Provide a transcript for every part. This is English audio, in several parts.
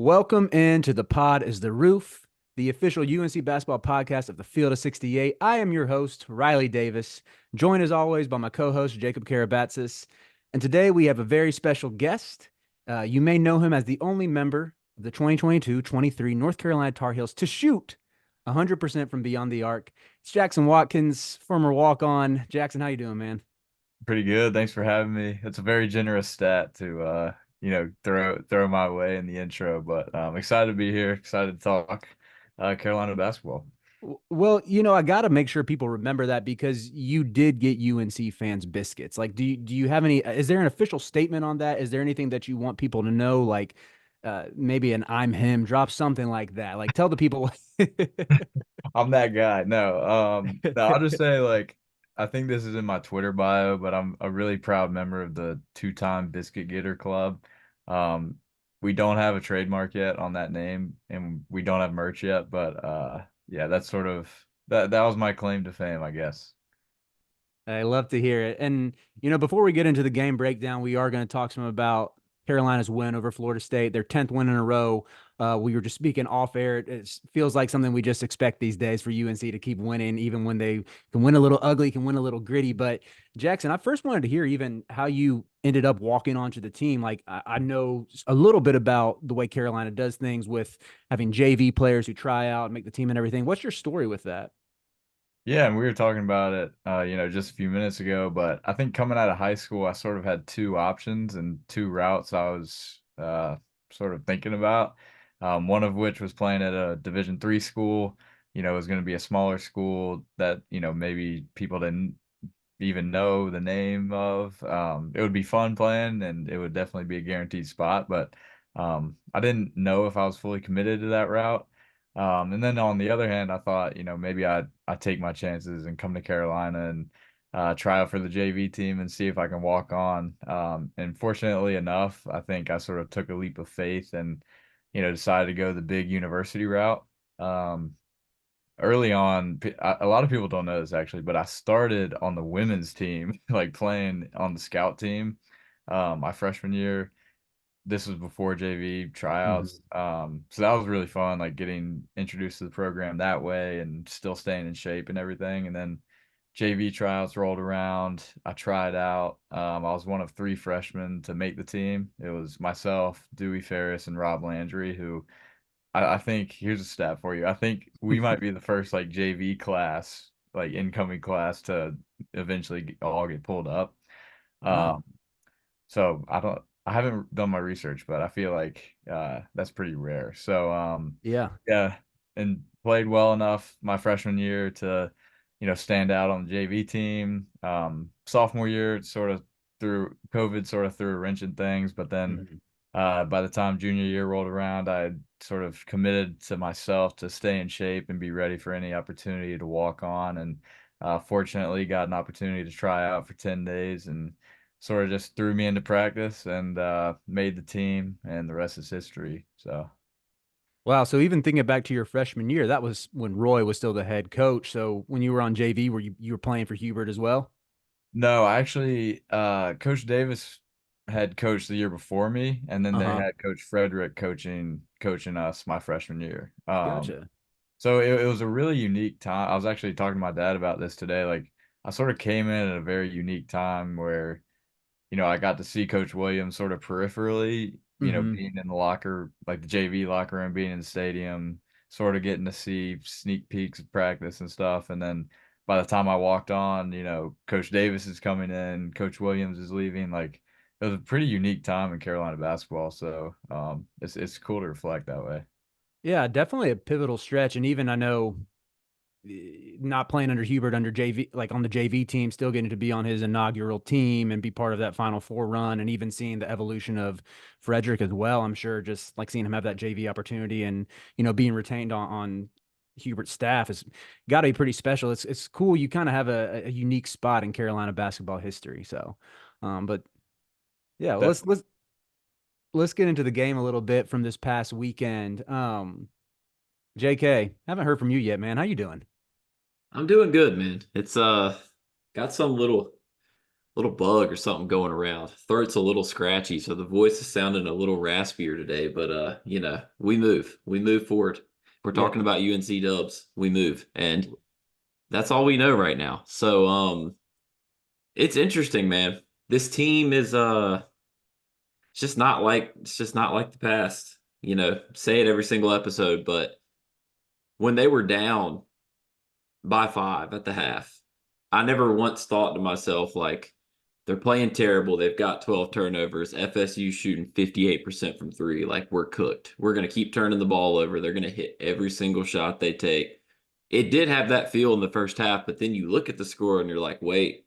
Welcome into the pod is the roof, the official UNC basketball podcast of the Field of 68. I am your host, Riley Davis, joined as always by my co-host, Jacob Karabatsos. And today we have a very special guest. You may know him as the only member of the 2022-23 North Carolina Tar Heels to shoot 100% from beyond the arc. It's Jackson Watkins, former walk-on. Jackson, how you doing, man? Pretty good. Thanks for having me. It's a very generous stat to throw my way in the intro, but I'm excited to be here, excited to talk Carolina basketball. Well, I got to make sure people remember that because you did get UNC fans biscuits. Like, do you have any? Is there an official statement on that? Is there anything that you want people to know? Like, maybe an "I'm him," drop something like that. Like, tell the people. I'm that guy. No, I'll just say I think this is in my Twitter bio, but I'm a really proud member of the two-time biscuit-getter club. Um, we don't have a trademark yet on that name, and we don't have merch yet, but yeah, that's sort of that was my claim to fame, I guess. I love to hear it. And, before we get into the game breakdown, we are going to talk some about Carolina's win over Florida State, their 10th win in a row. We were just speaking off air. It feels like something we just expect these days for UNC to keep winning, even when they can win a little ugly, can win a little gritty. But Jackson, I first wanted to hear even how you ended up walking onto the team. Like, I know a little bit about the way Carolina does things with having JV players who try out and make the team and everything. What's your story with that? Yeah, and we were talking about it, just a few minutes ago. But I think coming out of high school, I sort of had two options and two routes I was sort of thinking about. One of which was playing at a Division III school. It was going to be a smaller school that maybe people didn't even know the name of. It would be fun playing, and it would definitely be a guaranteed spot. But I didn't know if I was fully committed to that route. And then on the other hand, I thought, maybe I'd take my chances and come to Carolina and try out for the JV team and see if I can walk on. And fortunately enough, I think I sort of took a leap of faith and, decided to go the big university route. Um, Early on, a lot of people don't know this actually, but I started on the women's team, like playing on the scout team, my freshman year. This was before JV tryouts. Mhm. So that was really fun, like getting introduced to the program that way and still staying in shape and everything. And then JV tryouts rolled around. I tried out. I was one of three freshmen to make the team. It was myself, Dewey Ferris, and Rob Landry, who I think here's a stat for you. I think we might be the first like JV class, like incoming class to eventually all get pulled up. Wow. Um, so I haven't done my research, but I feel like that's pretty rare. So Yeah. yeah, and played well enough my freshman year to, stand out on the JV team. Sophomore year, sort of through COVID, sort of threw a wrench in things, but then Mhm. by the time junior year rolled around, I had sort of committed to myself to stay in shape and be ready for any opportunity to walk on. And fortunately, got an opportunity to try out for 10 days and sort of just threw me into practice and made the team, and the rest is history. So, Wow. So even thinking back to your freshman year, that was when Roy was still the head coach. So when you were on JV, were you were playing for Hubert as well? no, actually, Coach Davis had coached the year before me, and then they Uh-huh. had Coach Frederick coaching us my freshman year. Gotcha. So it was a really unique time. I was actually talking to my dad about this today. Like I sort of came in at a very unique time where, I got to see Coach Williams sort of peripherally, Hmm. being in the locker, like the JV locker room, being in the stadium, sort of getting to see sneak peeks of practice and stuff. And then by the time I walked on, Coach Davis is coming in, Coach Williams is leaving. Like it was a pretty unique time in Carolina basketball. So it's cool to reflect that way. Yeah, definitely a pivotal stretch. And even I know not playing under Hubert under JV, like on the JV team, still getting to be on his inaugural team and be part of that Final Four run, and even seeing the evolution of Frederick as well. I'm sure just like seeing him have that JV opportunity and being retained on Hubert's staff has got to be pretty special. It's cool. You kind of have a unique spot in Carolina basketball history. So, but yeah, well, let's get into the game a little bit from this past weekend. JK, haven't heard from you yet, man. How you doing? I'm doing good, man. It's got some little bug or something going around. Throat's a little scratchy, so the voice is sounding a little raspier today. But we move forward. We're Yeah. talking about UNC Dubs. We move, and that's all we know right now. So it's interesting, man. This team is it's just not like the past. Say it every single episode, but when they were down by 5 at the half, I never once thought to myself like they're playing terrible. They've got 12 turnovers. FSU shooting 58% from three. Like we're cooked. We're going to keep turning the ball over. They're going to hit every single shot they take. It did have that feel in the first half, but then you look at the score and you're like, wait,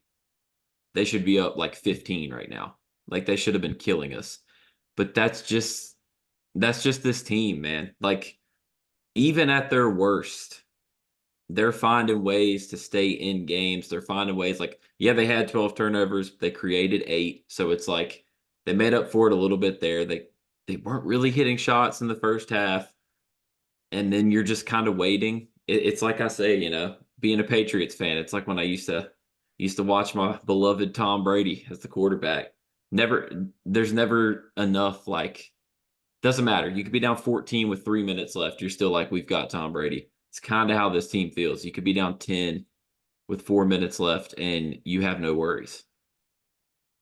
they should be up like 15 right now. Like they should have been killing us. But that's just this team, man. Like even at their worst, they're finding ways to stay in games. They're finding ways like, yeah, they had 12 turnovers, they created 8. So it's like they made up for it a little bit there. They weren't really hitting shots in the first half. And then you're just kind of waiting. It's like I say, being a Patriots fan, it's like when I used to watch my beloved Tom Brady as the quarterback. There's never enough like doesn't matter. You could be down 14 with 3 minutes left. You're still like, we've got Tom Brady. It's kind of how this team feels. You could be down 10 with 4 minutes left and you have no worries.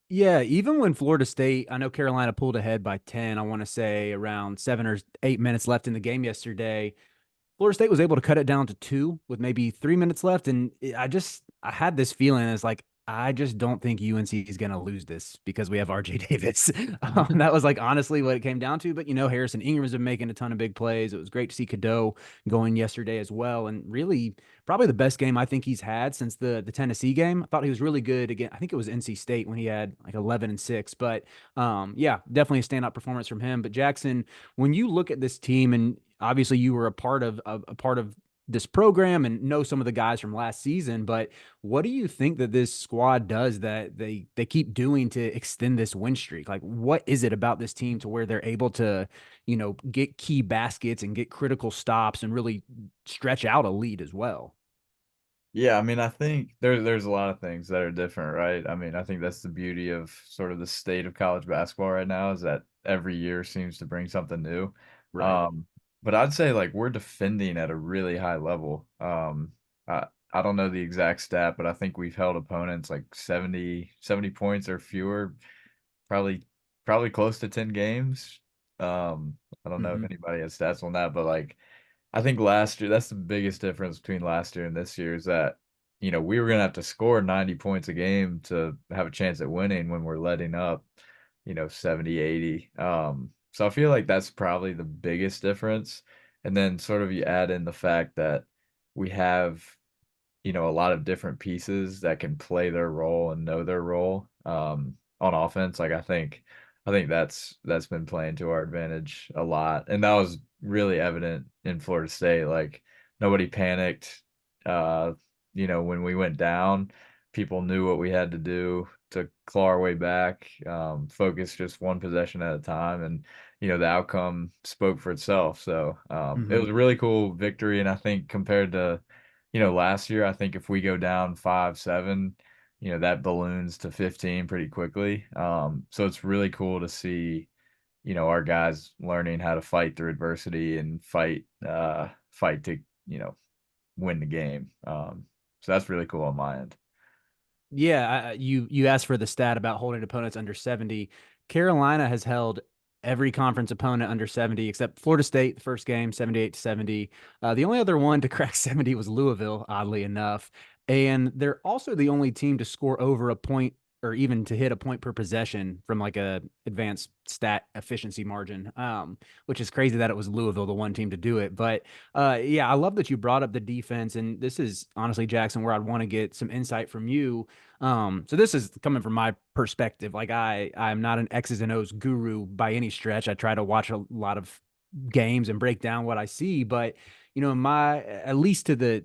Yeah, even when Florida State, I know Carolina pulled ahead by 10, I want to say around 7 or 8 minutes left in the game yesterday. Florida State was able to cut it down to two with maybe 3 minutes left. And I had this feeling it's like, I just don't think UNC is going to lose this because we have RJ Davis. That was like honestly what it came down to. But, Harrison Ingram has been making a ton of big plays. It was great to see Cadeau going yesterday as well. And really, probably the best game I think he's had since the Tennessee game. I thought he was really good again. I think it was NC State when he had like 11-6. But yeah, definitely a standout performance from him. But Jackson, when you look at this team, and obviously you were a part of this program and know some of the guys from last season, but what do you think that this squad does that they keep doing to extend this win streak? Like, what is it about this team to where they're able to, get key baskets and get critical stops and really stretch out a lead as well? Yeah, I mean, I think there's a lot of things that are different, right? I mean, I think that's the beauty of sort of the state of college basketball right now is that every year seems to bring something new. Right. Um, but I'd say like we're defending at a really high level. I don't know the exact stat, but I think we've held opponents like 70 points or fewer, probably probably close to 10 games. I don't know if Mm-hmm. anybody has stats on that, but like I think last year, that's the biggest difference between last year and this year is that, we were going to have to score 90 points a game to have a chance at winning when we're letting up, 70, 80. So I feel like that's probably the biggest difference. And then sort of you add in the fact that we have, a lot of different pieces that can play their role and know their role on offense. Like I think that's been playing to our advantage a lot. And that was really evident in Florida State. Like nobody panicked. Uh, when we went down, people knew what we had to do to claw our way back, focus just one possession at a time. And, the outcome spoke for itself. So it Mm-hmm. was a really cool victory. And I think compared to, last year, I think if we go down 5-7, that balloons to 15 pretty quickly. So it's really cool to see, our guys learning how to fight through adversity and fight to, win the game. So that's really cool on my end. Yeah, you asked for the stat about holding opponents under 70. Carolina has held every conference opponent under 70 except Florida State, the first game, 78-70. The only other one to crack 70 was Louisville, oddly enough. And they're also the only team to score over a point or even to hit a point per possession from like a advanced stat efficiency margin, which is crazy that it was Louisville, the one team to do it. But yeah, I love that you brought up the defense. And this is honestly, Jackson, where I'd want to get some insight from you. So this is coming from my perspective. Like I'm not an X's and O's guru by any stretch. I try to watch a lot of games and break down what I see, but my at least to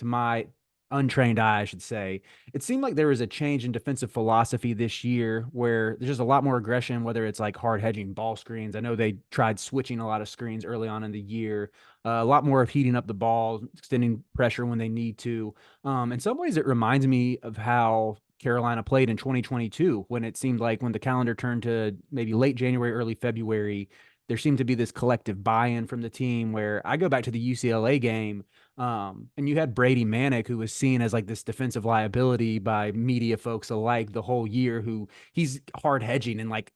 my untrained eye, I should say, it seemed like there was a change in defensive philosophy this year where there's just a lot more aggression, whether it's like hard hedging ball screens. I know they tried switching a lot of screens early on in the year, a lot more of heating up the ball, extending pressure when they need to. In some ways, it reminds me of how Carolina played in 2022, when it seemed like when the calendar turned to maybe late January, early February, there seemed to be this collective buy-in from the team. Where I go back to the UCLA game, and you had Brady Manick, who was seen as like this defensive liability by media folks alike the whole year, who he's hard hedging and like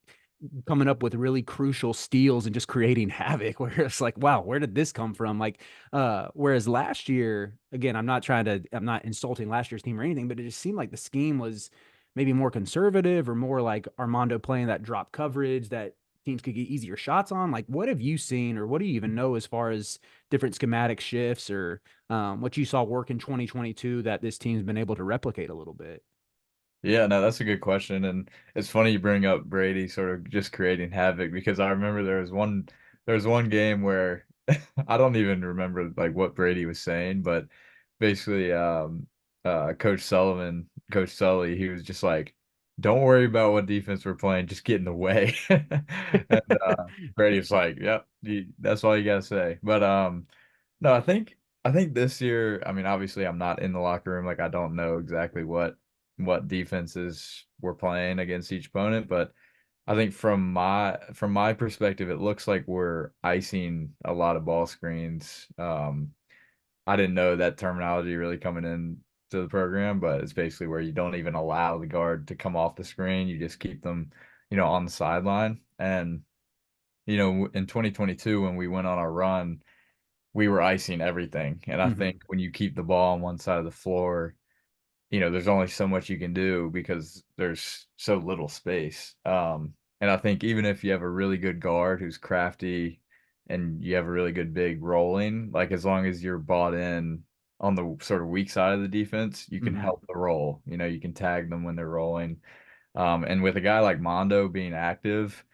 coming up with really crucial steals and just creating havoc, where it's like, wow, where did this come from? Like, whereas last year, again, I'm not insulting last year's team or anything, but it just seemed like the scheme was maybe more conservative, or more like Armando playing that drop coverage that teams could get easier shots on. Like, what have you seen, or what do you even know as far as different schematic shifts, or what you saw work in 2022 that this team's been able to replicate a little bit? Yeah, no, that's a good question. And it's funny you bring up Brady sort of just creating havoc, because I remember there was one game where I don't even remember like what Brady was saying, but basically Coach Sully, he was just like, don't worry about what defense we're playing, just get in the way. And Brady was like, yep, that's all you gotta say. But no, I think this year, I mean, obviously I'm not in the locker room, like I don't know exactly what defenses we're playing against each opponent, but I think from my perspective, it looks like we're icing a lot of ball screens. I didn't know that terminology really coming in to the program, but it's basically where you don't even allow the guard to come off the screen. You just keep them, on the sideline. And, in 2022, when we went on our run, we were icing everything. And I Mhm. think when you keep the ball on one side of the floor, there's only so much you can do because there's so little space. And I think even if you have a really good guard who's crafty and you have a really good big rolling, like as long as you're bought in on the sort of weak side of the defense, you can Mhm. help the roll. You can tag them when they're rolling. And with a guy like Mondo being active,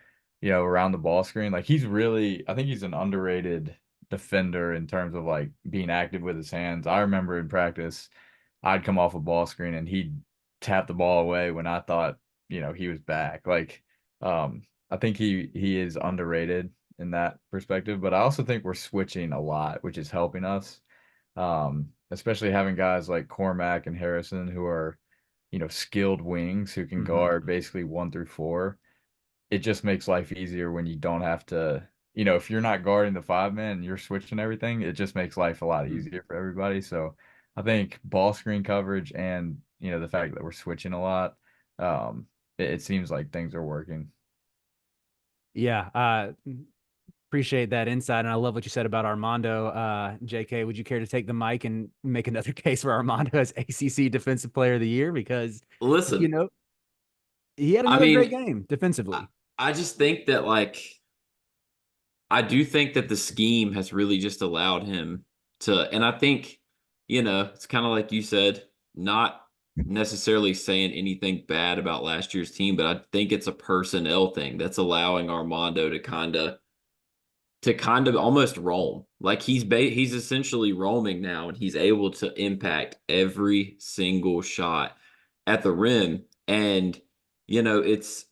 around the ball screen, like I think he's an underrated defender in terms of like being active with his hands. I remember in practice, I'd come off a ball screen and he'd tap the ball away when I thought, he was back. Like, I think he is underrated in that perspective, but I also think we're switching a lot, which is helping us. Especially having guys like Cormac and Harrison who are, skilled wings who can Mhm. guard basically 1 through 4. It just makes life easier when you don't have to, if you're not guarding the 5 man and you're switching everything, it just makes life a lot Mhm. easier for everybody. So I think ball screen coverage and, the fact that we're switching a lot, it seems like things are working. Yeah, appreciate that insight, and I love what you said about Armando. JK, would you care to take the mic and make another case for Armando as ACC Defensive Player of the Year? Because you Listen, know he had I another great mean, game I, defensively. I just think that I do think that the scheme has really just allowed him to, and I think, it's kind of like you said, not necessarily saying anything bad about last year's team, but I think it's a personnel thing that's allowing Armando to kind of almost roam. Like he's essentially roaming now, and he's able to impact every single shot at the rim. And it's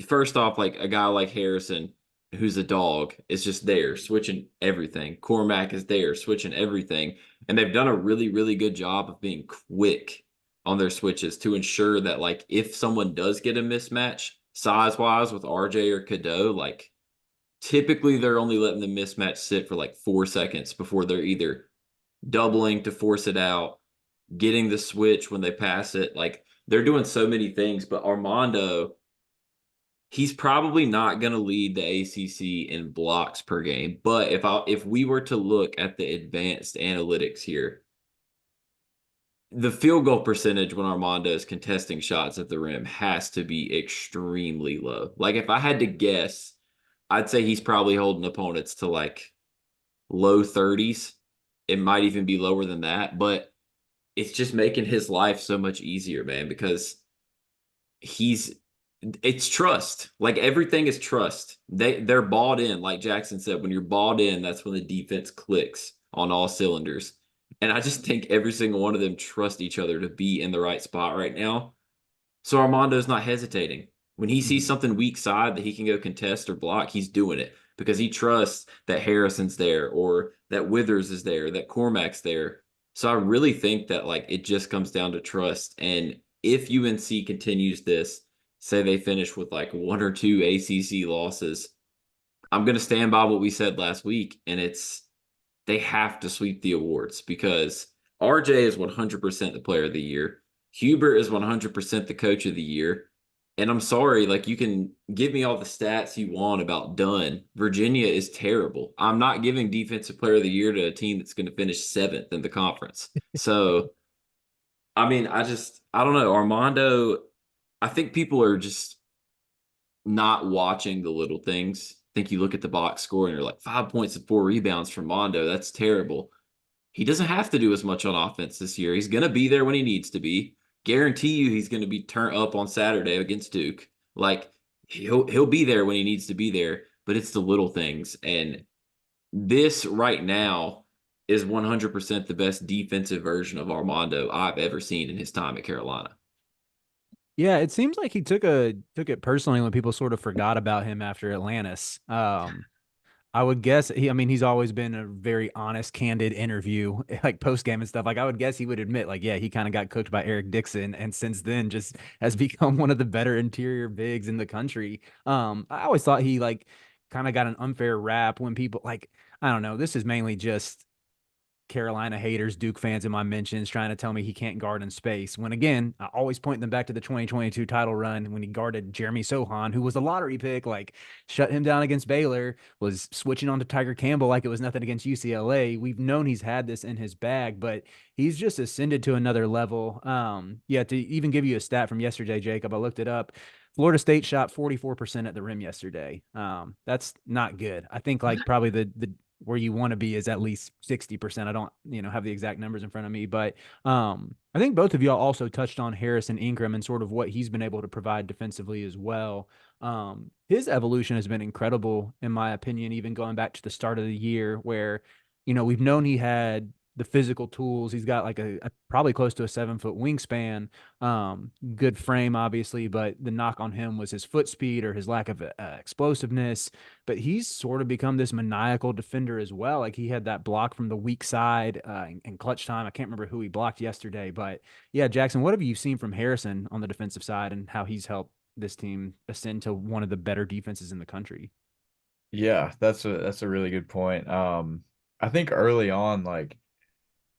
first off, like a guy like Harrison, who's a dog, is just there switching everything. Cormac is there switching everything, and they've done a really, really good job of being quick on their switches to ensure that like if someone does get a mismatch size wise with RJ or Cadeau, like typically they're only letting the mismatch sit for like 4 seconds before they're either doubling to force it out, getting the switch when they pass it. Like they're doing so many things, but Armando, he's probably not going to lead the ACC in blocks per game. But if we were to look at the advanced analytics here, the field goal percentage when Armando is contesting shots at the rim has to be extremely low. Like if I had to guess, I'd say he's probably holding opponents to like low 30s. It might even be lower than that, but it's just making his life so much easier, man, because he's it's trust. Like everything is trust. They're bought in, like Jackson said, when you're bought in, that's when the defense clicks on all cylinders. And I just think every single one of them trust each other to be in the right spot right now. So Armando's not hesitating. When he sees Mhm. something weak side that he can go contest or block, he's doing it because he trusts that Harrison's there or that Withers is there, that Cormac's there. So I really think that like it just comes down to trust. And if UNC continues this, say they finish with like 1 or 2 ACC losses, I'm going to stand by what we said last week, and it's they have to sweep the awards because RJ is 100% the player of the year. Hubert is 100% the coach of the year. And I'm sorry, like you can give me all the stats you want about Dunn. Virginia is terrible. I'm not giving defensive player of the year to a team that's going to finish 7th in the conference. So, I mean, I don't know. Armando, I think people are just not watching the little things. I think you look at the box score and you're like 5 points and 4 rebounds from Mondo. That's terrible. He doesn't have to do as much on offense this year. He's going to be there when he needs to be. Guarantee you he's going to be turned up on Saturday against Duke. Like he'll be there when he needs to be there, but it's the little things. And this right now is 100% the best defensive version of Armando I've ever seen in his time at Carolina. Yeah, it seems like he took it personally when people sort of forgot about him after Atlantis. I would guess I mean, he's always been a very honest, candid interview, like post game and stuff. Like, I would guess he would admit, like, yeah, he kind of got cooked by Eric Dixon, and since then just has become one of the better interior bigs in the country. I always thought he like kind of got an unfair rap when people like, I don't know, this is mainly just Carolina haters, Duke fans in my mentions trying to tell me he can't guard in space. When again, I always point them back to the 2022 title run when he guarded Jeremy Sohan, who was a lottery pick, like shut him down against Baylor, was switching on to Tiger Campbell like it was nothing against UCLA. We've known he's had this in his bag, but he's just ascended to another level. Yeah, to even give you a stat from yesterday, Jacob, I looked it up. Florida State shot 44% at the rim yesterday. That's not good. I think like probably the where you want to be is at least 60%. I don't, have the exact numbers in front of me, but I think both of y'all also touched on Harrison Ingram and sort of what he's been able to provide defensively as well. His evolution has been incredible, in my opinion, even going back to the start of the year where, we've known he had the physical tools. He's got like a probably close to a 7-foot wingspan, good frame, obviously, but the knock on him was his foot speed or his lack of explosiveness. But he's sort of become this maniacal defender as well. Like he had that block from the weak side in clutch time. I can't remember who he blocked yesterday, but yeah, Jackson, what have you seen from Harrison on the defensive side and how he's helped this team ascend to one of the better defenses in the country? Yeah, that's a really good point. I think early on, like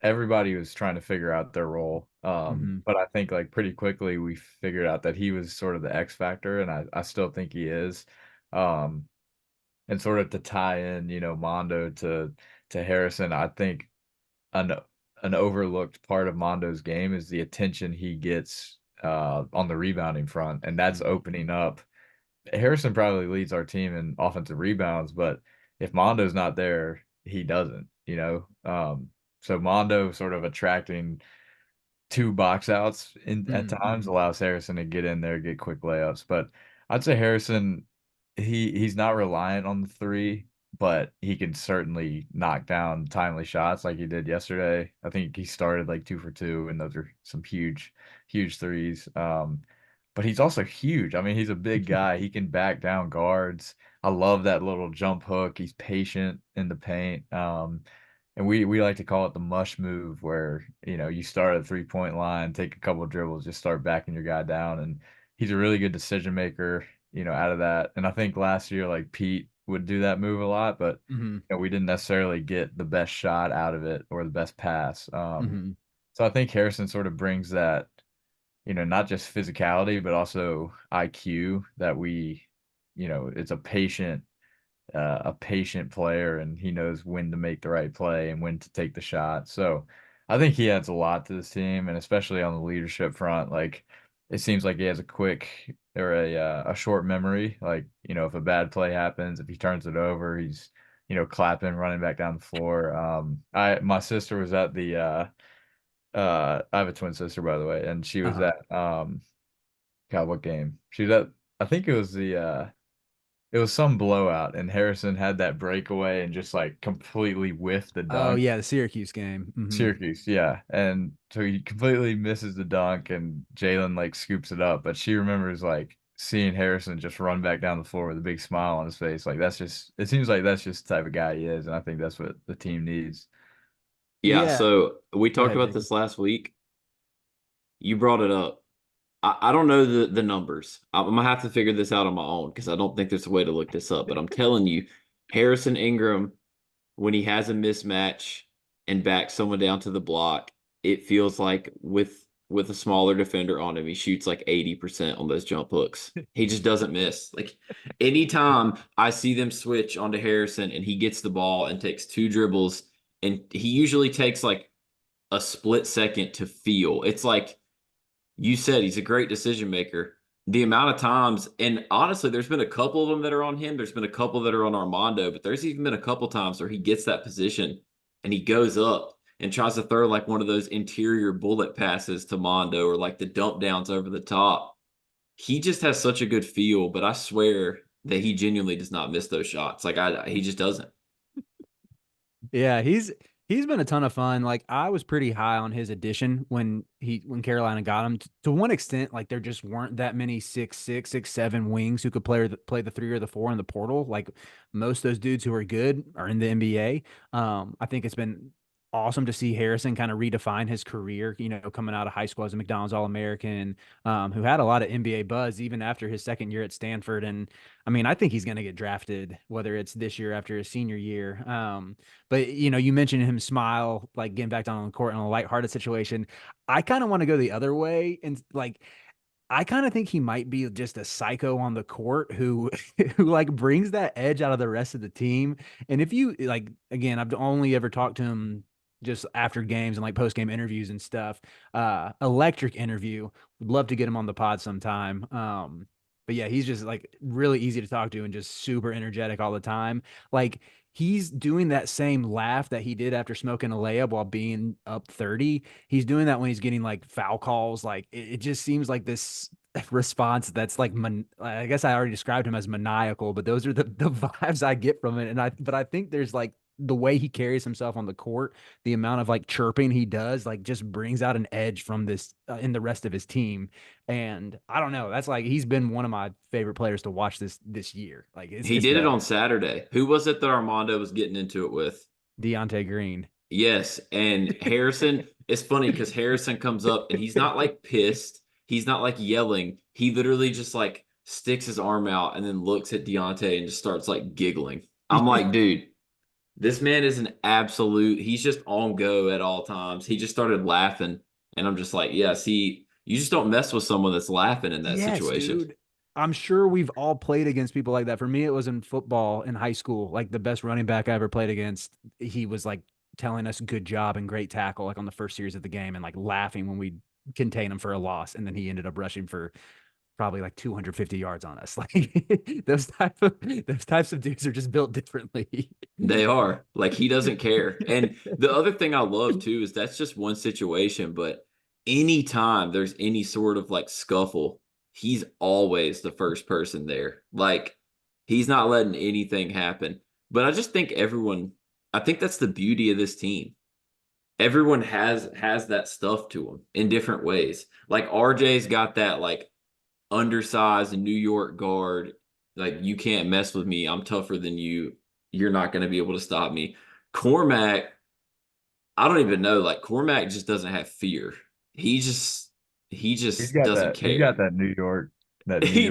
everybody was trying to figure out their role. Mm-hmm. But I think like pretty quickly we figured out that he was sort of the X factor, and I still think he is. Um, and sort of to tie in, Mondo to Harrison, I think an an overlooked part of Mondo's game is the attention he gets on the rebounding front, and that's Mm-hmm. opening up. Harrison probably leads our team in offensive rebounds, but if Mondo's not there, he doesn't. So Mondo sort of attracting two box outs at times Mm-hmm. allows Harrison to get in there, get quick layups. But I'd say Harrison, he's not reliant on the three, but he can certainly knock down timely shots like he did yesterday. I think he started like 2 for 2, and those are some huge, huge threes. But he's also huge. I mean, he's a big guy. He can back down guards. I love that little jump hook. He's patient in the paint. And we like to call it the mush move, where you start at the 3-point line, take a couple of dribbles, just start backing your guy down, and he's a really good decision maker, out of that. And I think last year, like Pete would do that move a lot, but Mm-hmm. we didn't necessarily get the best shot out of it or the best pass. Mm-hmm. So I think Harrison sort of brings that, not just physicality, but also IQ that it's a patient player, and he knows when to make the right play and when to take the shot. So I think he adds a lot to this team, and especially on the leadership front. Like it seems like he has a quick or a short memory. Like if a bad play happens, if he turns it over, he's clapping, running back down the floor. My sister was at the I have a twin sister, by the way, and she was Uh-huh. at God, what game? She was at, I think it was some blowout, and Harrison had that breakaway and just like completely whiffed the Oh dunk. yeah, the Syracuse game. Mm-hmm. Syracuse, yeah. And so he completely misses the dunk, and Jalen like scoops it up. But she remembers like seeing Harrison just run back down the floor with a big smile on his face. Like it seems like that's just the type of guy he is, and I think that's what the team needs. Yeah, Yeah. so we Go talked ahead, about Jacob. this last week. You brought it up. I don't know the numbers. I'm gonna have to figure this out on my own because I don't think there's a way to look this up. But I'm telling you, Harrison Ingram, when he has a mismatch and backs someone down to the block, it feels like with a smaller defender on him, he shoots like 80% on those jump hooks. He just doesn't miss. Like anytime I see them switch onto Harrison and he gets the ball and takes two dribbles, and he usually takes like a split second to feel. It's like you said, he's a great decision maker. The amount of times, and honestly, there's been a couple of them that are on him. There's been a couple that are on Armando, but there's even been a couple times where he gets that position and he goes up and tries to throw like one of those interior bullet passes to Mondo or like the dump downs over the top. He just has such a good feel, but I swear that he genuinely does not miss those shots. Like he just doesn't. Yeah, he's been a ton of fun. Like I was pretty high on his addition when Carolina got him. To one extent, like there just weren't that many 6'6", 6'7" wings who could play the 3 or the 4 in the portal. Like most of those dudes who are good are in the NBA. I think it's been awesome to see Harrison kind of redefine his career, coming out of high school as a McDonald's All-American, who had a lot of NBA buzz even after his second year at Stanford. And I mean, I think he's going to get drafted, whether it's this year after his senior year. But you mentioned him smile, like getting back down on the court in a lighthearted situation. I kind of want to go the other way and like I kind of think he might be just a psycho on the court who who like brings that edge out of the rest of the team. And if you like again, I've only ever talked to him just after games and like post game interviews and stuff. Electric interview. Would love to get him on the pod sometime. But yeah, he's just like really easy to talk to and just super energetic all the time. Like he's doing that same laugh that he did after smoking a layup while being up 30. He's doing that when he's getting like foul calls. Like it just seems like this response that's like I guess I already described him as maniacal, but those are the vibes I get from it. But I think there's like the way he carries himself on the court, the amount of like chirping he does, like just brings out an edge from this in the rest of his team. And I don't know, that's like he's been one of my favorite players to watch this year. Like He it's did it been on Saturday. Who was it that Armando was getting into it with? Deontay Green. Yes, and Harrison, it's funny because Harrison comes up and he's not like pissed. He's not like yelling. He literally just like sticks his arm out and then looks at Deontay and just starts like giggling. I'm like, dude, this man is an absolute, he's just on go at all times. He just started laughing, and I'm just like, yeah, see, you just don't mess with someone that's laughing in that Yes, situation. dude. I'm sure we've all played against people like that. For me, it was in football in high school. Like the best running back I ever played against, he was like telling us good job and great tackle, like on the first series of the game, and like laughing when we contain him for a loss. And then he ended up rushing for probably like 250 yards on us. Like those types of dudes are just built differently. They are. Like he doesn't care. And the other thing I love too is that's just one situation, but anytime there's any sort of like scuffle, he's always the first person there. Like he's not letting anything happen. But I just think I think that's the beauty of this team. Everyone has that stuff to them in different ways. Like RJ's got that like undersized New York guard. Like you can't mess with me. I'm tougher than you. You're not going to be able to stop me. Cormac, I don't even know. Like Cormac just doesn't have fear. He just he He's just got doesn't that. He's got care. that New He York.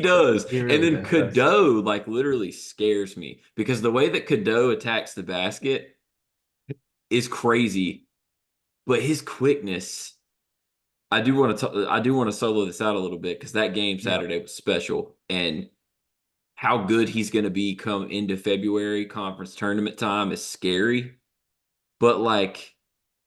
does. He And really then does. Cadeau like literally scares me because the way that Cadeau attacks the basket is crazy, but his quickness. I do want to solo this out a little bit because that game Yeah. Saturday was special, and how good he's going to be come into February conference tournament time is scary. But like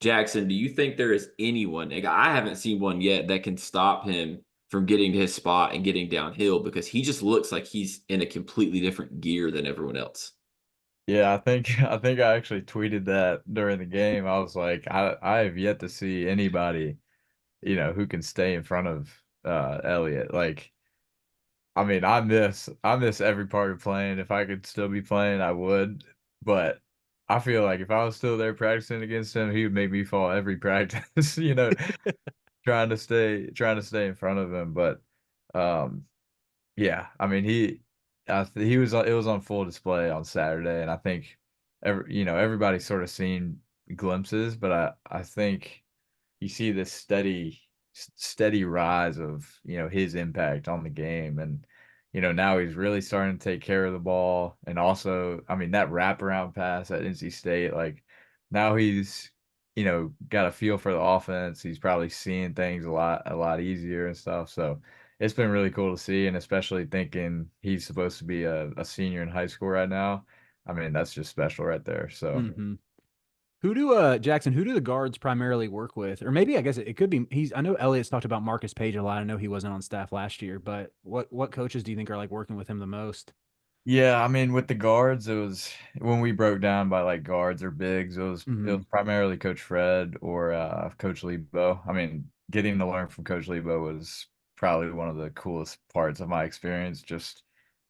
Jackson, do you think there is anyone? Like, I haven't seen one yet that can stop him from getting to his spot and getting downhill because he just looks like he's in a completely different gear than everyone else. Yeah, I actually tweeted that during the game. I was like, I have yet to see anybody, who can stay in front of Elliot. Like, I mean, I miss every part of playing. If I could still be playing, I would. But I feel like if I was still there practicing against him, he would make me fall every practice, trying to stay in front of him. But yeah, I mean, he was it was on full display on Saturday, and I think everybody's sort of seen glimpses, but I think you see this steady steady rise of, his impact on the game. And, now he's really starting to take care of the ball. And also, I mean, that wraparound pass at NC State, like now he's, got a feel for the offense. He's probably seeing things a lot easier and stuff. So it's been really cool to see. And especially thinking he's supposed to be a senior in high school right now. I mean, that's just special right there. So Mm-hmm. Who do Jackson? Who do the guards primarily work with? Or maybe I guess it could be he's. I know Elliot's talked about Marcus Page a lot. I know he wasn't on staff last year, but what coaches do you think are like working with him the most? yeah, I mean, with the guards, it was when we broke down by like guards or bigs, it Mm-hmm. was primarily Coach Fred or Coach Lebo. I mean, getting to learn from Coach Lebo was probably one of the coolest parts of my experience. Just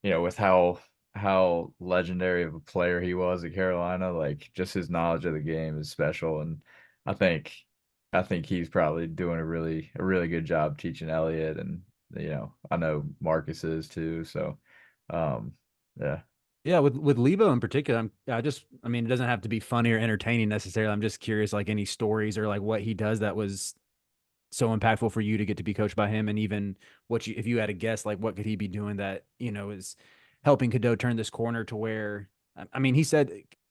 with how legendary of a player he was at Carolina, like just his knowledge of the game is special, and I think I think he's probably doing a really good job teaching Elliot, and I know Marcus is too. So. Um, yeah. Yeah, with Lebo in particular, I mean, it doesn't have to be funny or entertaining necessarily. I'm just curious, like any stories or like what he does that was so impactful for you to get to be coached by him, and even if you had a guess, like what could he be doing that is helping Cadeau turn this corner to where, I mean,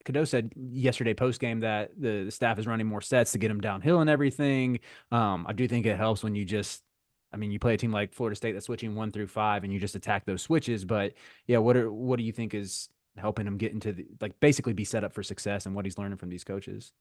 Cadeau said yesterday post game that the staff is running more sets to get him downhill and everything. I do think it helps when I mean, you play a team like Florida State that's switching 1 through 5, and you just attack those switches. But yeah, what do you think is helping him get into like basically be set up for success, and what he's learning from these coaches?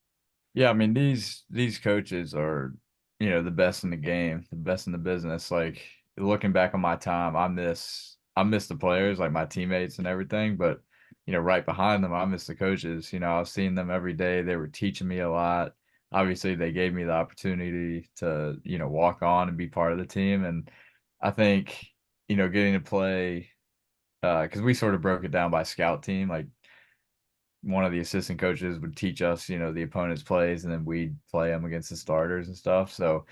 Yeah, I mean these coaches are, the best in the game, the best in the business. Like looking back on my time, I miss the players, like my teammates and everything, but right behind them, I miss the coaches. I was seeing them every day. They were teaching me a lot. Obviously, they gave me the opportunity to, walk on and be part of the team. And I think, getting to play because we sort of broke it down by scout team, like one of the assistant coaches would teach us, the opponent's plays, and then we'd play them against the starters and stuff. So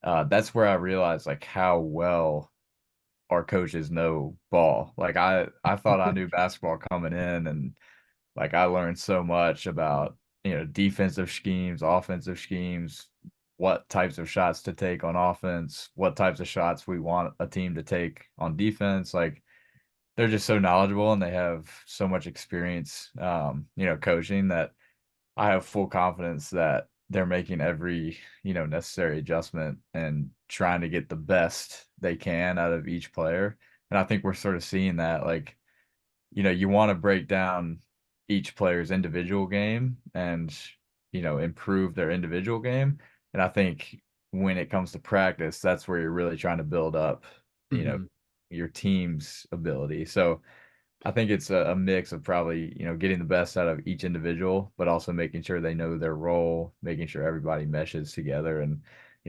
that's where I realized like how well our coaches know ball. Like I thought I knew basketball coming in, and like I learned so much about defensive schemes, offensive schemes, what types of shots to take on offense, what types of shots we want a team to take on defense. Like they're just so knowledgeable and they have so much experience, coaching that I have full confidence that they're making every, necessary adjustment and trying to get the best they can out of each player. And I think we're sort of seeing that, like, you want to break down each player's individual game and, improve their individual game. And I think when it comes to practice, that's where you're really trying to build up, you know, Mm-hmm. your team's ability. So I think it's a mix of probably, getting the best out of each individual, but also making sure they know their role, making sure everybody meshes together. And,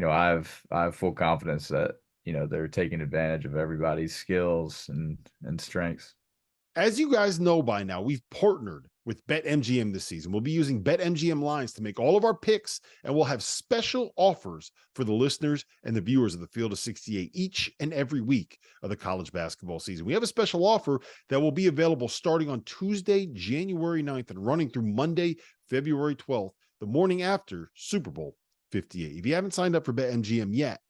I have full confidence that, they're taking advantage of everybody's skills and strengths. As you guys know by now, we've partnered with BetMGM this season. We'll be using BetMGM lines to make all of our picks, and we'll have special offers for the listeners and the viewers of the Field of 68 each and every week of the college basketball season. We have a special offer that will be available starting on Tuesday, January 9th, and running through Monday, February 12th, the morning after Super Bowl 58. If you haven't signed up for BetMGM yet,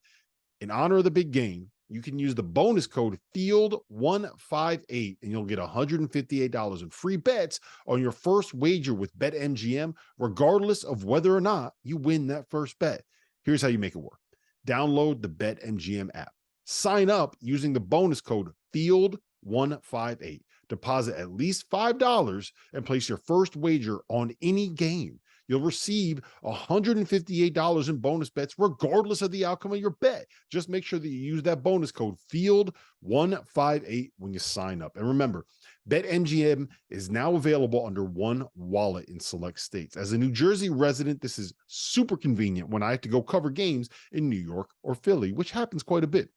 in honor of the big game, you can use the bonus code FIELD158 and you'll get $158 in free bets on your first wager with BetMGM, regardless of whether or not you win that first bet. Here's how you make it work. Download the BetMGM app. Sign up using the bonus code FIELD158. Deposit at least $5 and place your first wager on any game. You'll receive $158 in bonus bets, regardless of the outcome of your bet. Just make sure that you use that bonus code FIELD158 when you sign up. And remember, BetMGM is now available under one wallet in select states. As a New Jersey resident, this is super convenient when I have to go cover games in New York or Philly, which happens quite a bit.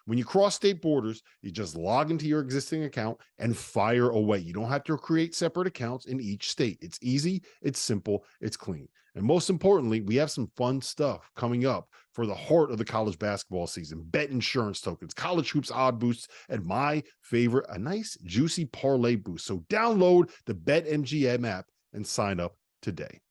When you cross state borders, you just log into your existing account and fire away. You don't have to create separate accounts in each state. It's easy, it's simple, it's clean. And most importantly, we have some fun stuff coming up for the heart of the college basketball season. Bet insurance tokens, college hoops odd boosts, and my favorite, a nice juicy parlay boost. So download the BetMGM app and sign up today.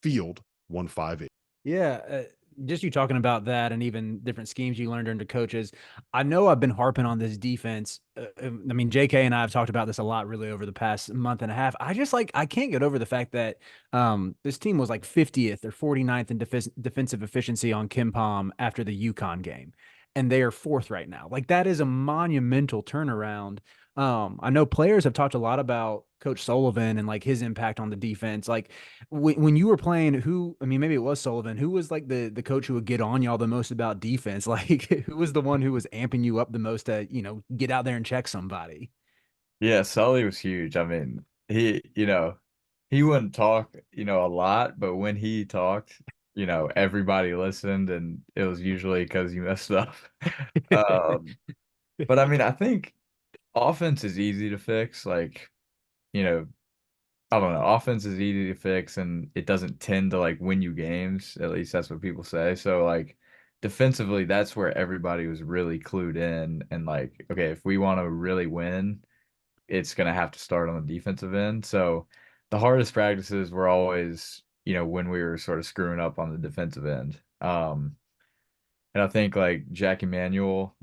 Field 158. Yeah, just you talking about that and even different schemes you learned under coaches. I know I've been harping on this defense. I mean, JK and I have talked about this a lot really over the past month and a half. I can't get over the fact that this team was like 50th or 49th in defensive efficiency on Kim Palm after the UConn game. And they are fourth right now. Like that is a monumental turnaround. I know players have talked a lot about Coach Sullivan and like his impact on the defense. Like when you were playing, I mean, maybe it was Sullivan, who was like the coach who would get on y'all the most about defense? Like who was the one who was amping you up the most to, get out there and check somebody? Yeah, Sully was huge. I mean, he wouldn't talk, a lot, but when he talked, everybody listened, and it was usually because he messed up. But I mean, I think offense is easy to fix. Like, you know, I don't know. Offense is easy to fix, and it doesn't tend to like win you games. At least that's what people say. So like defensively, that's where everybody was really clued in, and like, okay, if we want to really win, it's gonna have to start on the defensive end. So the hardest practices were always, when we were sort of screwing up on the defensive end. And I think like Jackie Manuel,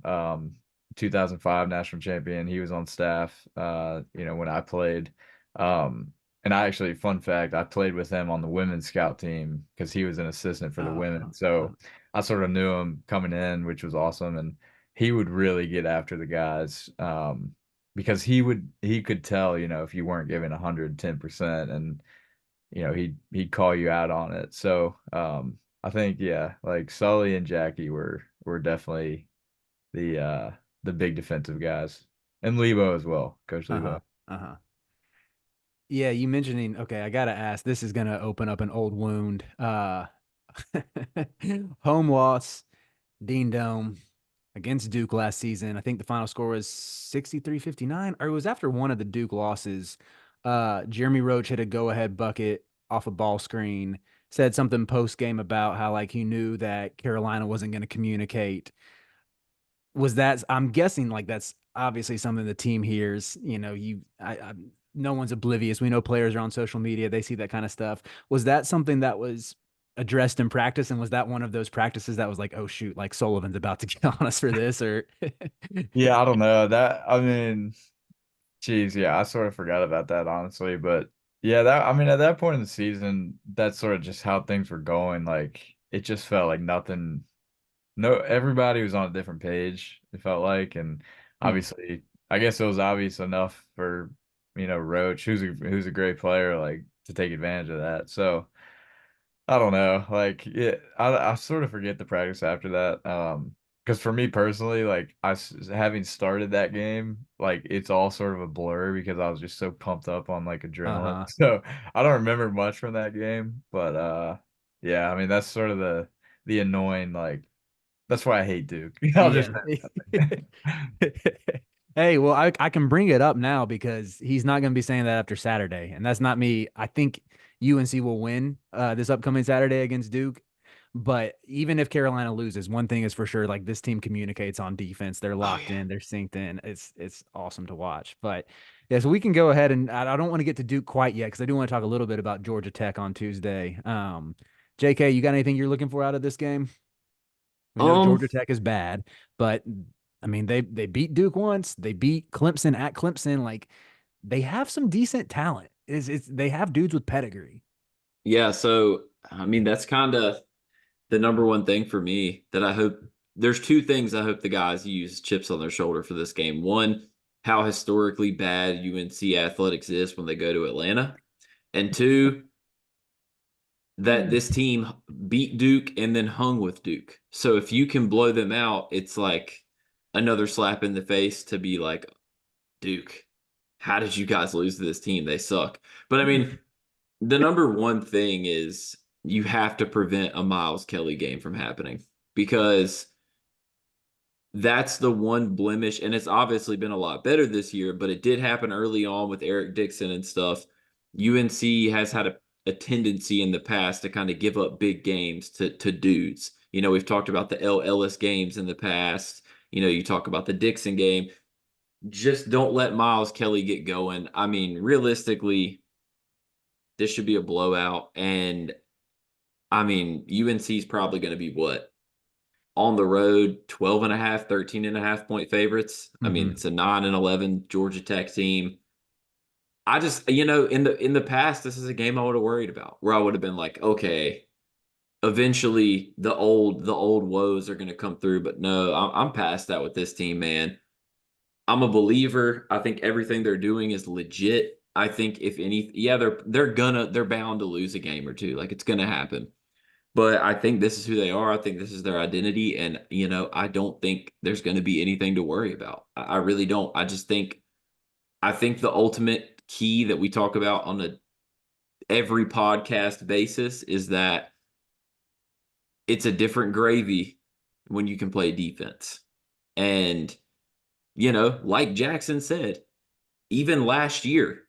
2005 national champion, he was on staff, when I played. And I actually, fun fact, I played with him on the women's scout team because he was an assistant for the women. So I sort of knew him coming in, which was awesome. And he would really get after the guys, because he could tell, if you weren't giving 110%, and, he'd call you out on it. So, I think, yeah, like Sully and Jackie were definitely the big defensive guys, and Lebo as well, Coach Uh-huh. Lebo. Uh-huh. Yeah, you mentioning, okay, I gotta ask, this is gonna open up an old wound. Home loss, Dean Dome against Duke last season. I think the final score was 63-59, or it was after one of the Duke losses. Jeremy Roach hit a go-ahead bucket off a ball screen, said something post-game about how like he knew that Carolina wasn't going to communicate. I'm guessing like that's obviously something the team hears. No one's oblivious. We know players are on social media. They see that kind of stuff. Was that something that was addressed in practice? And was that one of those practices that was like, oh shoot, like Sullivan's about to get on us for this? Or Yeah, I don't know that. I mean, geez, yeah, I sort of forgot about that, honestly. But yeah, I mean, at that point in the season, that's sort of just how things were going. Like it just felt like nothing. No, everybody was on a different page, it felt like, and obviously, I guess it was obvious enough for, Roach, who's a great player, like to take advantage of that. So I don't know, like, yeah, I sort of forget the practice after that. Because for me personally, like having started that game, like it's all sort of a blur because I was just so pumped up on like adrenaline. uh-huh. So I don't remember much from that game, but yeah, I mean that's sort of the annoying, like, that's why I hate Duke. I'll just Yeah. Hey, well, I can bring it up now because he's not going to be saying that after Saturday, and that's not me. I think UNC will win this upcoming Saturday against Duke. But even if Carolina loses, one thing is for sure, like this team communicates on defense. They're locked in, they're synced in. It's awesome to watch. But yeah, so we can go ahead, and I don't want to get to Duke quite yet because I do want to talk a little bit about Georgia Tech on Tuesday. JK, you got anything you're looking for out of this game? We know Um, Georgia Tech is bad, but I mean they beat Duke once. They beat Clemson at Clemson. Like they have some decent talent. They have dudes with pedigree. yeah, so I mean that's kind of the number one thing for me that I hope there's two things I hope the guys use chips on their shoulder for this game. One, how historically bad UNC athletics is when they go to Atlanta. And two, that this team beat Duke and then hung with Duke. So if you can blow them out, it's like another slap in the face to be like, Duke, how did you guys lose to this team? They suck. But I mean, the number one thing is you have to prevent a Miles Kelly game from happening because that's the one blemish. And it's obviously been a lot better this year, but it did happen early on with Eric Dixon and stuff. UNC has had a tendency in the past to kind of give up big games to dudes. We've talked about the L. Ellis games in the past. You talk about the Dixon game. Just don't let Miles Kelly get going. I mean, realistically, this should be a blowout. And I mean, UNC is probably going to be what? On the road, 12.5, 13.5 point favorites. I mean, Mhm. it's a 9-11 Georgia Tech team. I just, in the past, this is a game I would have worried about, where I would have been like, okay, eventually the old woes are going to come through. But no, I'm past that with this team, man. I'm a believer. I think everything they're doing is legit. I think if any, yeah, they're bound to lose a game or two. Like, it's gonna happen. But I think this is who they are. I think this is their identity, and I don't think there's going to be anything to worry about. I really don't. I think the ultimate key that we talk about on every podcast basis is that it's a different gravy when you can play defense. And like Jackson said, even last year,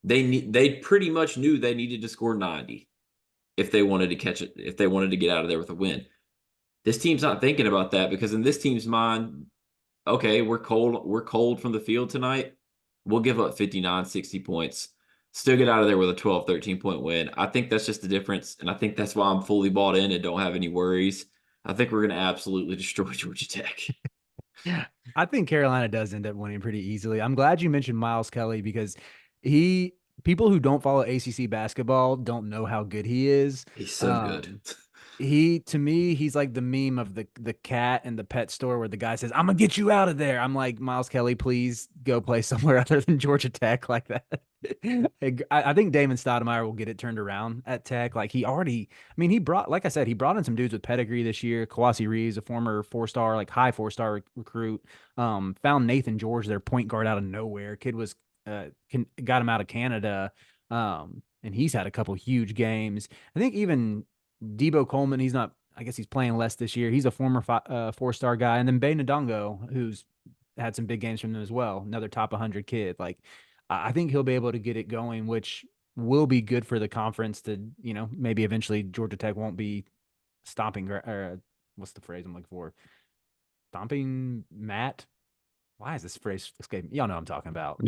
they pretty much knew they needed to score 90 if they wanted to catch it, if they wanted to get out of there with a win. This team's not thinking about that, because in this team's mind, okay, we're cold from the field tonight. We'll give up 59, 60 points. Still get out of there with a 12, 13-point win. I think that's just the difference, and I think that's why I'm fully bought in and don't have any worries. I think we're going to absolutely destroy Georgia Tech. I think Carolina does end up winning pretty easily. I'm glad you mentioned Miles Kelly, because people who don't follow ACC basketball don't know how good he is. He's so good. To me, he's like the meme of the cat in the pet store where the guy says, "I'm gonna get you out of there." I'm like, Miles Kelly, please go play somewhere other than Georgia Tech like that. I think Damon Stoudemire will get it turned around at Tech. Like, I mean, like I said, he brought in some dudes with pedigree this year. Kawasi Reeves, a former 4-star, like high 4-star recruit, found Nathan George, their point guard, out of nowhere. Kid was got him out of Canada, and he's had a couple huge games. I think even Debo Coleman, I guess he's playing less this year. He's a former 4-star guy. And then Bay Ndongo, who's had some big games from them as well. Another top 100 kid. Like, I think he'll be able to get it going, which will be good for the conference to, maybe eventually Georgia Tech won't be stomping, or what's the phrase I'm looking for? Stomping Matt. Why is this phrase escaping? Y'all know what I'm talking about.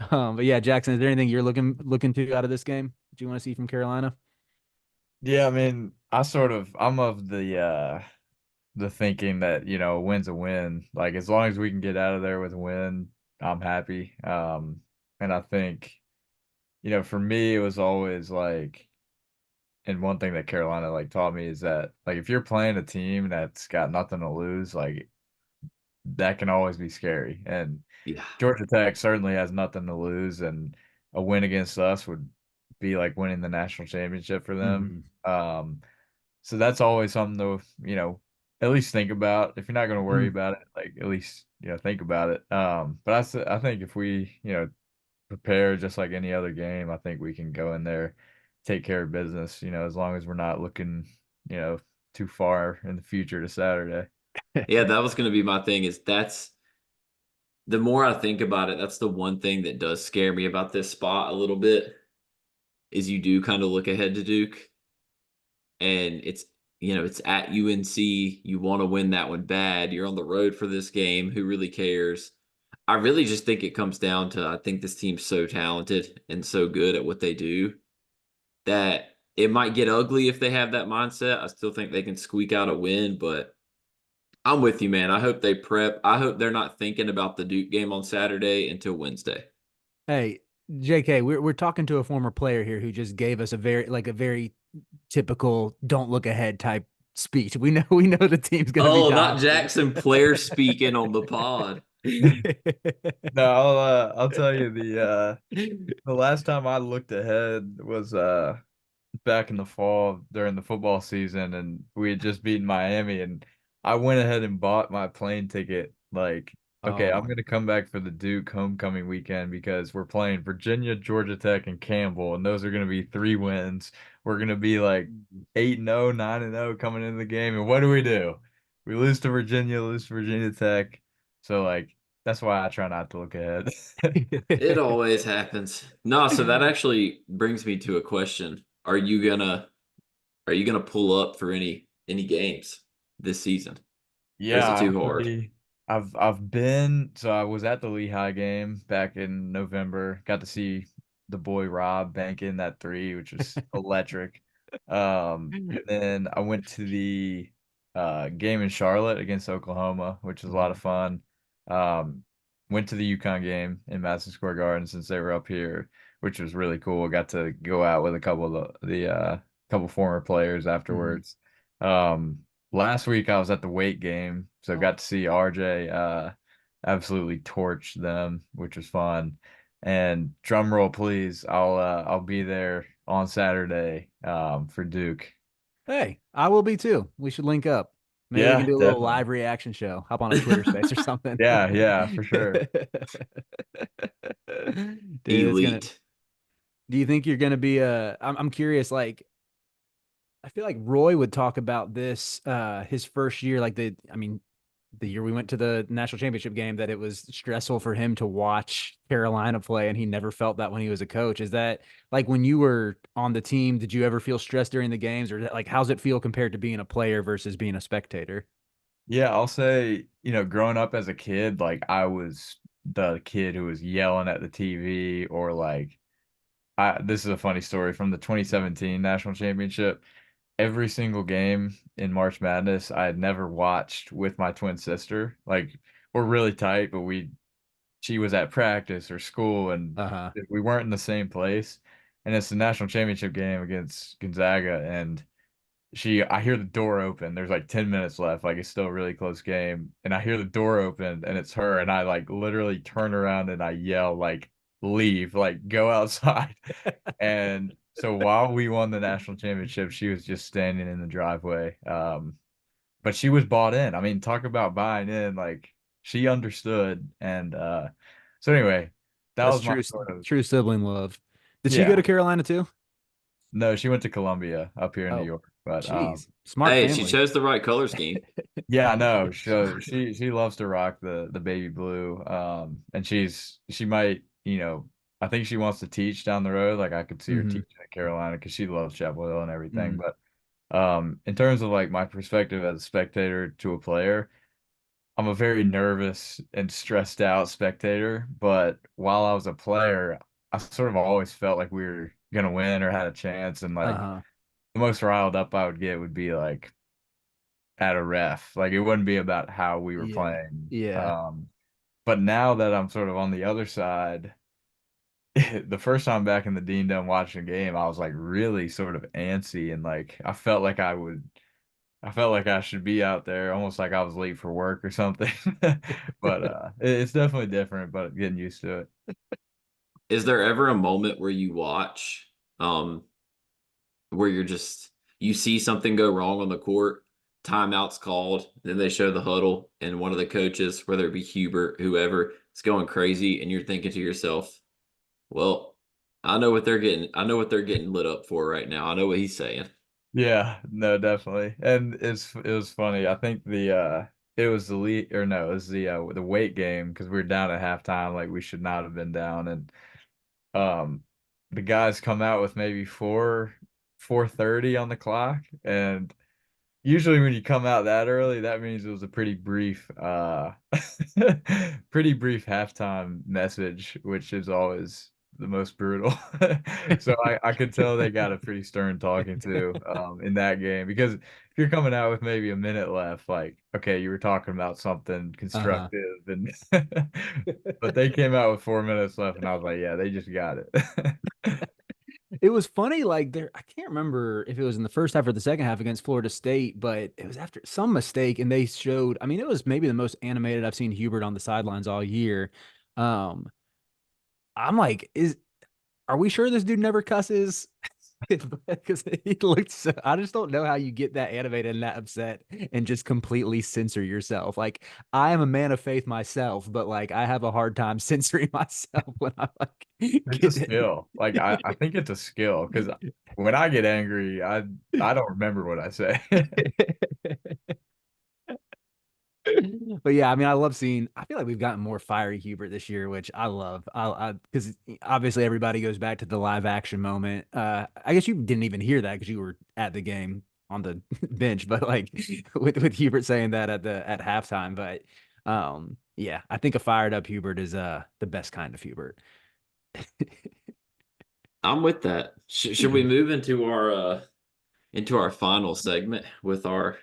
But yeah, Jackson, is there anything you're looking to out of this game that you want to see from Carolina? Yeah, I mean, I'm of the thinking that, a win's a win. Like, as long as we can get out of there with a win, I'm happy. And I think, for me, it was always like, and one thing that Carolina like taught me is that, like, if you're playing a team that's got nothing to lose, like, that can always be scary. And Yeah. Georgia Tech certainly has nothing to lose, and a win against us would be like winning the national championship for them. Mhm. So that's always something to, at least think about. If you're not going to worry Mhm. about it, like, at least, think about it. But I think if we, prepare just like any other game, I think we can go in there, take care of business, as long as we're not looking, you know, too far in the future to Saturday. Yeah, that was going to be my thing. The more I think about it, that's the one thing that does scare me about this spot a little bit, is you do kind of look ahead to Duke, and it's at UNC. You want to win that one bad. You're on the road for this game. Who really cares? I really just think it comes down to, I think this team's so talented and so good at what they do that it might get ugly if they have that mindset. I still think they can squeak out a win, but I'm with you, man. I hope they prep. I hope they're not thinking about the Duke game on Saturday until Wednesday. Hey, JK, we're talking to a former player here who just gave us a very typical "don't look ahead" type speech. We know the team's gonna be Oh, not dominated. Jackson player speaking on the pod. No, I'll tell you the last time I looked ahead was back in the fall during the football season, and we had just beaten Miami, and I went ahead and bought my plane ticket. Like, okay, Oh I'm my. gonna come back for the Duke homecoming weekend because we're playing Virginia, Georgia Tech, and Campbell, and those are gonna be 3 wins. We're gonna be like 8-0, 9-0 coming into the game, and what do? We lose to Virginia, lose to Virginia Tech. So, like, that's why I try not to look ahead. It always happens. No, so that actually brings me to a question. Are you gonna pull up for any games this season? Or is it Yeah, too hard? actually, I've been so I was at the Lehigh game back in November. Got to see the boy Rob bank in that three, which was electric. And then I went to the game in Charlotte against Oklahoma, which was a lot of fun. Went to the UConn game in Madison Square Garden since they were up here, which was really cool. Got to go out with a couple of the couple former players afterwards. Last week I was at the Wake game, so got to see RJ absolutely torch them, which was fun. And drum roll, please, I'll be there on Saturday for Duke. Hey, I will be too. We should link up. Maybe we Yeah, can do a little definitely. live reaction show. Hop on a Twitter space or something. Yeah, for sure. Dude, it's gonna. Elite. Do you think you're gonna be I'm curious, like I feel like Roy would talk about this his first year, like the year we went to the national championship game, that it was stressful for him to watch Carolina play, and he never felt that when he was a coach. Is that like when you were on the team, did you ever feel stressed during the games, or like how's it feel compared to being a player versus being a spectator? Yeah, I'll say, growing up as a kid, like I was the kid who was yelling at the TV or like this is a funny story from the 2017 national championship. Every single game in March Madness, I had never watched with my twin sister. Like we're really tight, but she was at practice or school and Uh-huh. we weren't in the same place. And it's the national championship game against Gonzaga and I hear the door open. There's like 10 minutes left. Like it's still a really close game. And I hear the door open and it's her. And I like literally turn around and I yell, like, leave, like go outside. And so while we won the national championship, she was just standing in the driveway. But she was bought in. I mean, talk about buying in. Like she understood. And so anyway, that That's was my true, sort of, true sibling love. Did she go yeah. to Carolina too? No, she went to Columbia up here in New Oh, York. But geez, smart Hey, she family. chose the right color scheme. yeah, I know. So she loves to rock the baby blue. And she might, I think she wants to teach down the road. Like I could see her Hmm. teaching at Carolina because she loves Chapel Hill and everything. Hmm. But in terms of like my perspective as a spectator to a player, I'm a very nervous and stressed out spectator. But while I was a player, I sort of always felt like we were gonna win or had a chance. And like Uh-huh. the most riled up I would get would be like at a ref. Like it wouldn't be about how we were Yeah. playing. Yeah. But now that I'm sort of on the other side, the first time back in the Dean Dome watching a game, I was like really sort of antsy and like I felt like I should be out there, almost like I was late for work or something. But it's definitely different, but getting used to it. Is there ever a moment where you watch, where you see something go wrong on the court, timeout's called, then they show the huddle, and one of the coaches, whether it be Hubert, whoever, is going crazy, and you're thinking to yourself, well, I know what they're getting lit up for right now. I know what he's saying. Yeah, no, definitely. And it was funny. I think it was the lead or no, it was the weight game because we were down at halftime, like we should not have been down. And um the guys come out with maybe 4:30 on the clock. And usually when you come out that early, that means it was a pretty brief pretty brief halftime message, which is always the most brutal. So I could tell they got a pretty stern talking to in that game because if you're coming out with maybe a minute left, like okay, you were talking about something Uh-huh. constructive and but they came out with 4 minutes left and I was like, yeah, they just got it. It was funny, like I can't remember if it was in the first half or the second half against Florida State, but it was after some mistake, and they showed. I mean, it was maybe the most animated I've seen Hubert on the sidelines all year. Um, I'm like, are we sure this dude never cusses? Because he looked so. I just don't know how you get that animated and that upset and just completely censor yourself. Like I am a man of faith myself, but like I have a hard time censoring myself when I like It's a get it. skill. Like I think it's a skill because when I get angry, I don't remember what I say. But yeah, I mean, I love seeing. I feel like we've gotten more fiery Hubert this year, which I love. I because obviously everybody goes back to the live action moment. I guess you didn't even hear that because you were at the game on the bench, but like with Hubert saying that at halftime. But yeah, I think a fired up Hubert is the best kind of Hubert. I'm with that. Should we move into into our final segment with our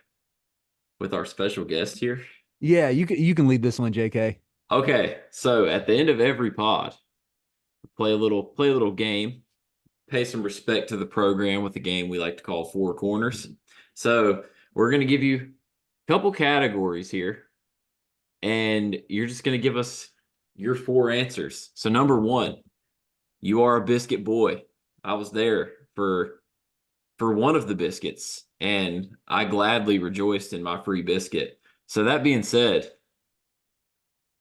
special guest here? Yeah, you can lead this one, JK. Okay, so at the end of every pod, play a little game, pay some respect to the program with a game we like to call Four Corners. So we're going to give you a couple categories here, and you're just going to give us your 4 answers. So number 1, you are a biscuit boy. I was there for one of the biscuits, and I gladly rejoiced in my free biscuit. So that being said,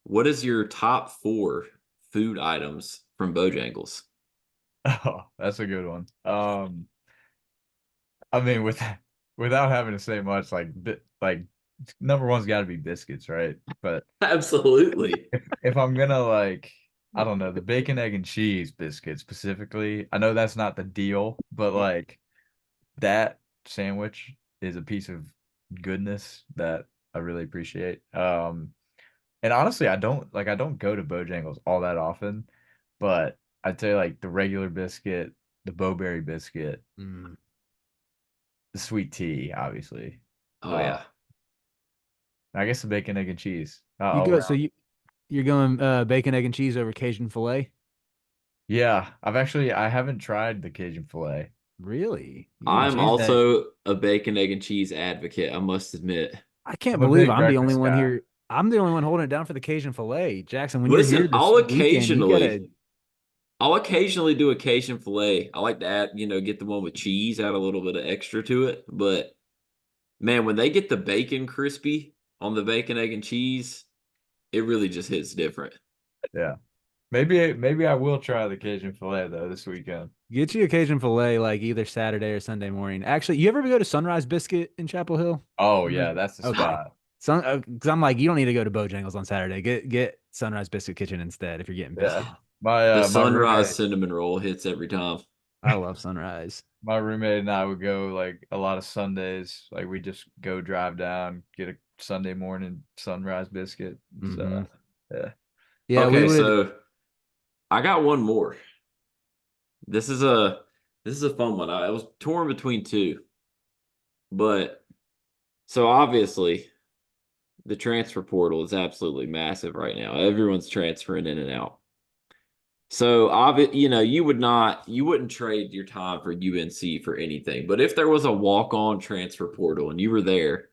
what is your top 4 food items from Bojangles? Oh, that's a good one. I mean, without having to say much, like number one's got to be biscuits, right? But Absolutely. if I'm gonna like, I don't know, the bacon, egg, and cheese biscuit specifically, I know that's not the deal, but like that sandwich is a piece of goodness that I really appreciate. And honestly, I don't go to Bojangles all that often, but I'd say like the regular biscuit, the Bowberry biscuit, Mm. the sweet tea, obviously. Oh yeah. I guess the bacon, egg, and cheese. You All go. around. So you're going bacon, egg, and cheese over Cajun filet. Yeah, I haven't tried the Cajun filet. Really? You need to I'm change that. also a bacon, egg, and cheese advocate, I must admit. I can't I'm a believe big I'm the only breakfast one guy. here. I'm the only one holding it down for the Cajun filet. Jackson, when you're Listen, here this weekend, you gotta. I'll occasionally do a Cajun filet. I like to add, get the one with cheese, add a little bit of extra to it. But man, when they get the bacon crispy on the bacon, egg, and cheese, it really just hits different. Yeah. Maybe I will try the Cajun filet though this weekend. Get you a Cajun filet like either Saturday or Sunday morning. Actually, you ever go to Sunrise Biscuit in Chapel Hill? Oh yeah, that's the Okay. spot. Because I'm like, you don't need to go to Bojangles on Saturday. Get Sunrise Biscuit Kitchen instead if you're getting biscuit. Yeah. The My sunrise cinnamon roll hits every time. I love Sunrise. my roommate and I would go like a lot of Sundays. Like we just go drive down, get a Sunday morning sunrise biscuit. So Mhm. yeah. Yeah, Okay, we would. so I got one more. This is a fun one. I was torn between 2, but so obviously the transfer portal is absolutely massive right now. Everyone's transferring in and out. So you wouldn't trade your time for UNC for anything. But if there was a walk-on transfer portal and you were there,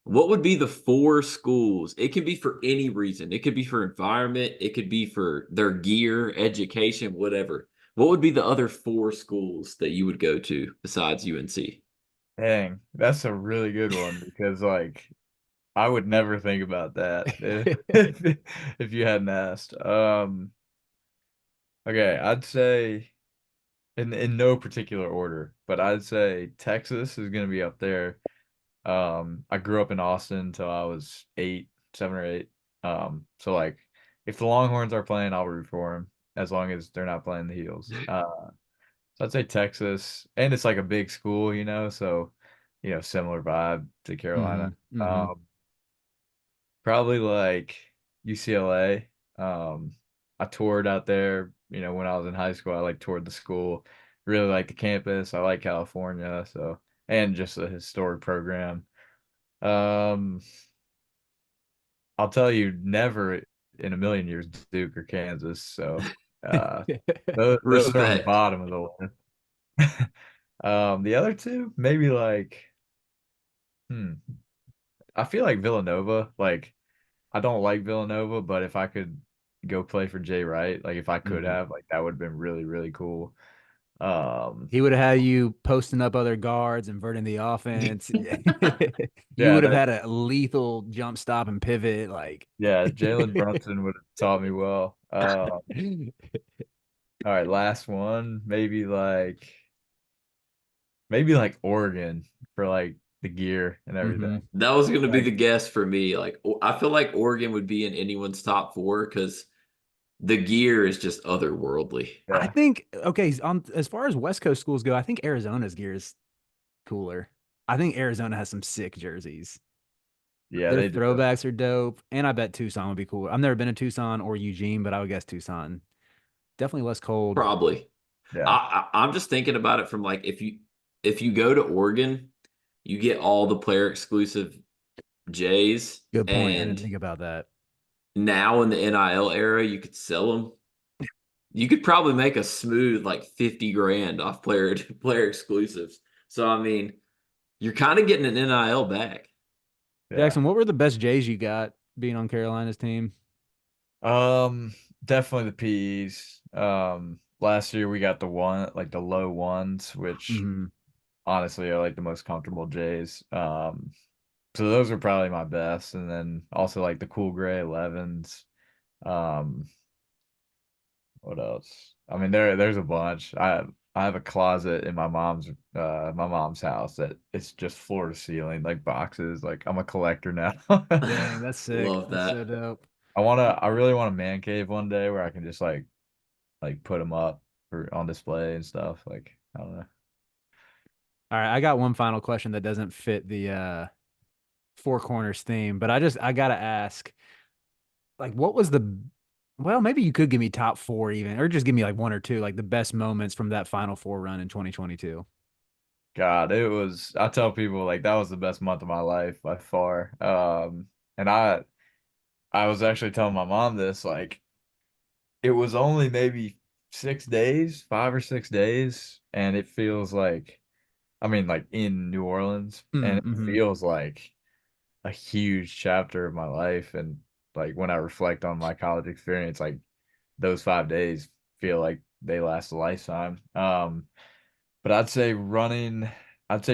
what would be the 4 schools? It could be for any reason. It could be for environment. It could be for their gear, education, whatever. What would be the other 4 schools that you would go to besides UNC? Dang, that's a really good one because like I would never think about that if you hadn't asked. Okay, I'd say in no particular order, but I'd say Texas is gonna be up there. I grew up in Austin until I was 8, 7 or 8. So like if the Longhorns are playing, I'll root for them as long as they're not playing the Heels. So I'd say Texas, and it's like a big school, so similar vibe to Carolina. Mhm, mhm. Probably like UCLA. I toured out there, when I was in high school. I like toured the school, really like the campus. I like California, so and just a historic program. Um, I'll tell you, never in a million years Duke or Kansas. So those are on the Respect. bottom of the list. The other two, maybe like, I feel like Villanova. Like, I don't like Villanova, but if I could go play for Jay Wright, like if I could Mhm. have, like that would have been really, really cool. He would have had you posting up other guards, inverting the offense. You Yeah, would have had a lethal jump stop and pivot. Like, Jalen Brunson would have taught me well. All right, last one, maybe like Oregon for like the gear and everything. Mhm. That was going to be Like, the guess for me. Like, I feel like Oregon would be in anyone's top 4 because the gear is just otherworldly. I yeah, think okay, as far as West Coast schools go, I think Arizona's gear is cooler. I think Arizona has some sick jerseys. yeah, Their they do. throwbacks are dope, and I bet Tucson would be cool. I've never been to Tucson or Eugene, but I would guess Tucson. Definitely less cold. Probably. Yeah, I'm just thinking about it from like if you go to Oregon, you get all the player exclusive J's. Good point. I didn't And think about that. now in the NIL era, you could sell them. You could probably make a smooth like 50 grand off player exclusives. So I mean, you're kind of getting an NIL back. Yeah. Jackson, what were the best Jays you got being on Carolina's team? Definitely the PEs. Last year we got the low ones, which Mm-hmm. honestly are like the most comfortable J's. So those are probably my best, and then also like the cool gray 11s. Um, what else? I mean, there's a bunch. I have a closet in my mom's house that it's just floor to ceiling, like boxes. Like I'm a collector now. Dang, that's sick. Love That's so that. dope. I really want a man cave one day where I can just like put them up for on display and stuff. Like I don't know. All right, I got one final question that doesn't fit the Four Corners theme, but I gotta ask, like, what was the well, maybe you could give me top four even, or just give me like one or two, like the best moments from that Final Four run in 2022. God, I tell people like that was the best month of my life by far. And I was actually telling my mom this, like it was only maybe 6 days, 5 or 6 days, and it feels like I mean like in New Orleans, and it Mm-hmm. feels like a huge chapter of my life. And like when I reflect on my college experience, like those 5 days feel like they last a lifetime. But I'd say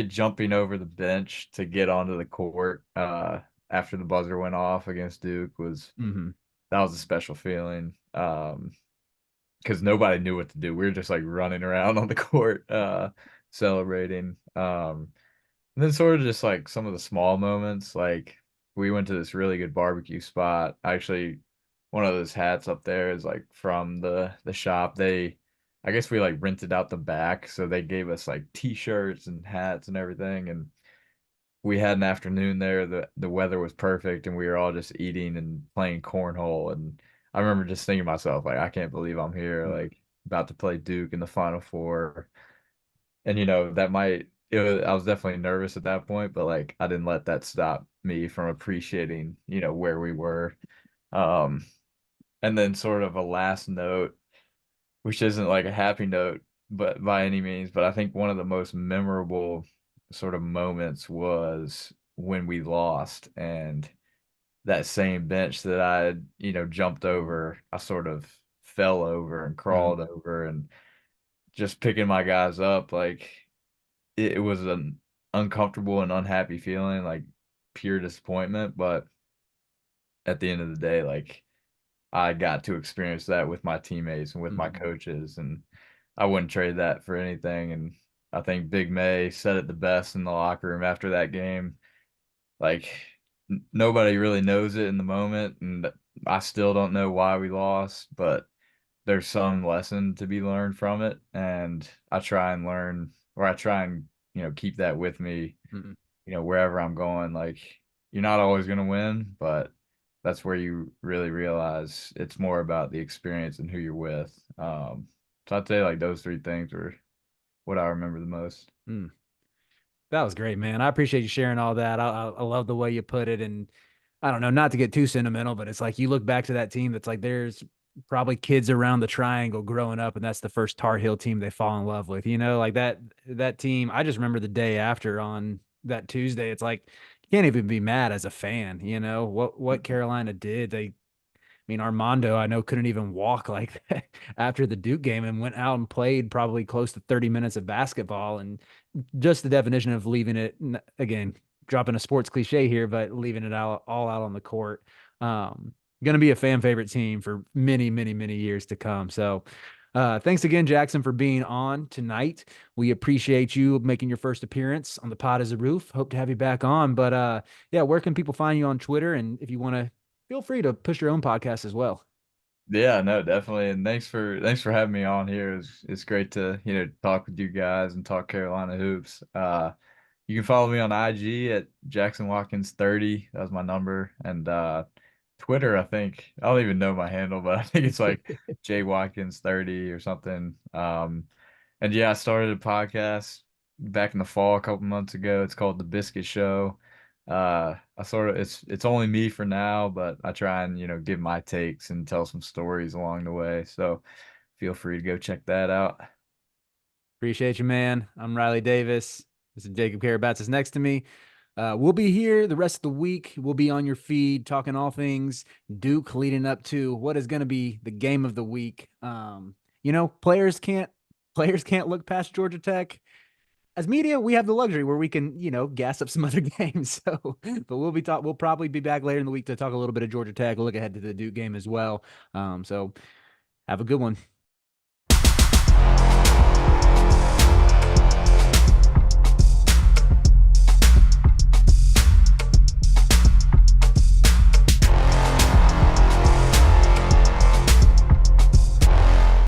jumping over the bench to get onto the court after the buzzer went off against Duke Mm-hmm. that was a special feeling. Because nobody knew what to do. We were just like running around on the court, celebrating. And then sort of just like some of the small moments, like we went to this really good barbecue spot. Actually, one of those hats up there is like from the shop. I guess we like rented out the back, so they gave us like t-shirts and hats and everything. And we had an afternoon there. The weather was perfect, and we were all just eating and playing cornhole. And I remember just thinking to myself, like, I can't believe I'm here, like about to play Duke in the Final Four. And I was definitely nervous at that point, but like I didn't let that stop me from appreciating, where we were. Um, and then sort of a last note, which isn't like a happy note, but by any means, but I think one of the most memorable sort of moments was when we lost, and that same bench that I had, jumped over, I sort of fell over and Mm-hmm. crawled over and just picking my guys up, like it was an uncomfortable and unhappy feeling, like pure disappointment. But at the end of the day, like I got to experience that with my teammates and with my Mm-hmm. coaches, and I wouldn't trade that for anything. And I think Big May said it the best in the locker room after that game. Like nobody really knows it in the moment, and I still don't know why we lost, but there's some lesson to be learned from it, and I try and learn, or I try and keep that with me, Mm-hmm. wherever I'm going. Like you're not always going to win, but that's where you really realize it's more about the experience and who you're with. So I'd say like those three things are what I remember the most. Mm. That was great, man. I appreciate you sharing all that. I love the way you put it, and I don't know, not to get too sentimental, but it's like you look back to that team that's like there's probably kids around the triangle growing up, and that's the first Tar Heel team they fall in love with. Like that team. I just remember the day after on that Tuesday. It's like you can't even be mad as a fan. What Carolina did. I mean, Armando, I know, couldn't even walk like that after the Duke game and went out and played probably close to 30 minutes of basketball. And just the definition of leaving it, again, dropping a sports cliche here, but leaving it all out on the court. Going to be a fan favorite team for many, many, many years to come. So, thanks again, Jackson, for being on tonight. We appreciate you making your first appearance on the Pod as a Roof. Hope to have you back on. But yeah, where can people find you on Twitter? And if you want to, feel free to push your own podcast as well. Yeah, no, definitely. And thanks for having me on here. It's great to, talk with you guys and talk Carolina hoops. You can follow me on IG at Jackson Watkins 30. That was my number. And Twitter, I don't even know my handle, but I think it's like J Watkins 30 or something. And yeah, I started a podcast back in the fall a couple months ago. It's called the Biscuit Show. It's only me for now, but I try and give my takes and tell some stories along the way. So feel free to go check that out. Appreciate you, man. I'm Riley Davis. This is Jacob Karabatsos next to me. We'll be here the rest of the week. We'll be on your feed talking all things Duke leading up to what is going to be the game of the week. Players can't look past Georgia Tech. As media, we have the luxury where we can, gas up some other games. So, but we'll probably be back later in the week to talk a little bit of Georgia Tech, look ahead to the Duke game as well. So have a good one.